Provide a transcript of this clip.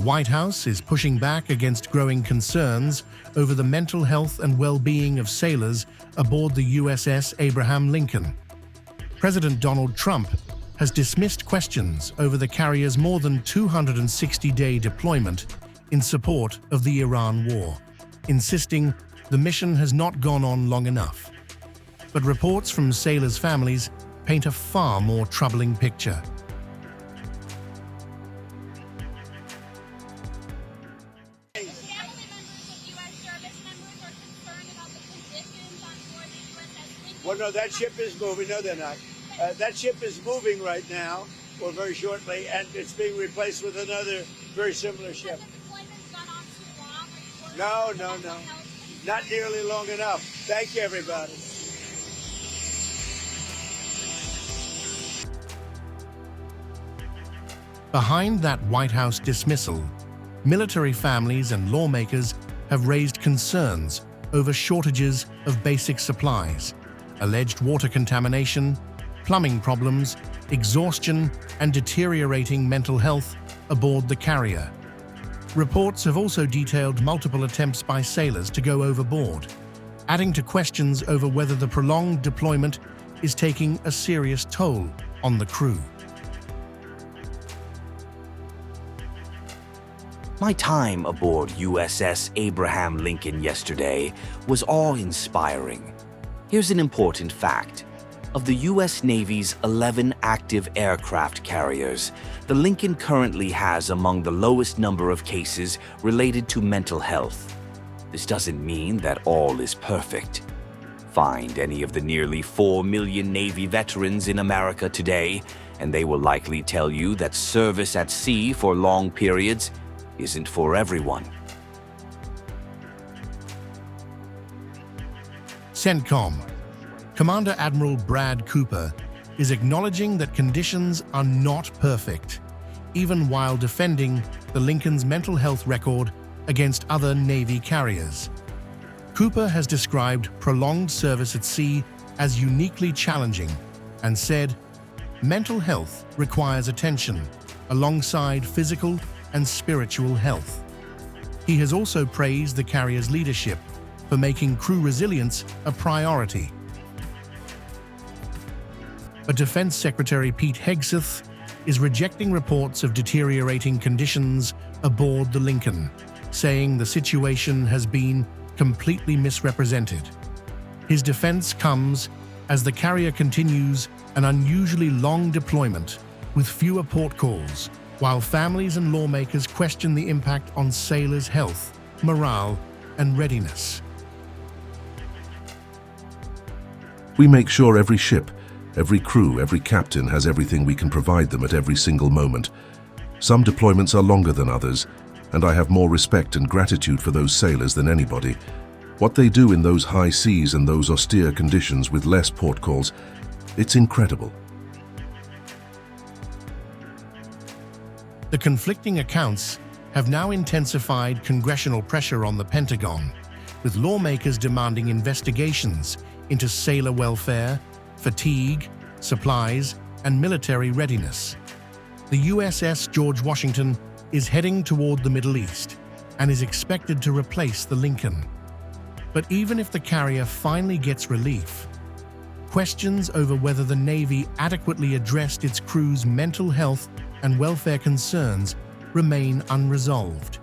White House is pushing back against growing concerns over the mental health and well-being of sailors aboard the USS Abraham Lincoln. President Donald Trump has dismissed questions over the carrier's more than 260-day deployment in support of the Iran war, insisting the mission has not gone on long enough. But reports from sailors' families paint a far more troubling picture. Well, no, that ship is moving. No, they're not. That ship is moving right now, or very shortly, and it's being replaced with another very similar ship. No. Not nearly long enough. Thank you, everybody. Behind that White House dismissal, military families and lawmakers have raised concerns over shortages of basic supplies, alleged water contamination, plumbing problems, exhaustion, and deteriorating mental health aboard the carrier. Reports have also detailed multiple attempts by sailors to go overboard, adding to questions over whether the prolonged deployment is taking a serious toll on the crew. My time aboard USS Abraham Lincoln yesterday was awe-inspiring. Here's an important fact. Of the U.S. Navy's 11 active aircraft carriers, the Lincoln currently has among the lowest number of cases related to mental health. This doesn't mean that all is perfect. Find any of the nearly 4 million Navy veterans in America today, and they will likely tell you that service at sea for long periods isn't for everyone. CENTCOM Commander Admiral Brad Cooper is acknowledging that conditions are not perfect, even while defending the Lincoln's mental health record against other Navy carriers. Cooper has described prolonged service at sea as uniquely challenging and said, "Mental health requires attention alongside physical and spiritual health." He has also praised the carrier's leadership for making crew resilience a priority. But Defense Secretary Pete Hegseth is rejecting reports of deteriorating conditions aboard the Lincoln, saying the situation has been completely misrepresented. His defense comes as the carrier continues an unusually long deployment with fewer port calls, while families and lawmakers question the impact on sailors' health, morale, and readiness. We make sure every ship, every crew, every captain has everything we can provide them at every single moment. Some deployments are longer than others, and I have more respect and gratitude for those sailors than anybody. What they do in those high seas and those austere conditions with less port calls, it's incredible. The conflicting accounts have now intensified congressional pressure on the Pentagon, with lawmakers demanding investigations into sailor welfare, fatigue, supplies, and military readiness. The USS George Washington is heading toward the Middle East and is expected to replace the Lincoln. But even if the carrier finally gets relief, questions over whether the Navy adequately addressed its crew's mental health and welfare concerns remain unresolved.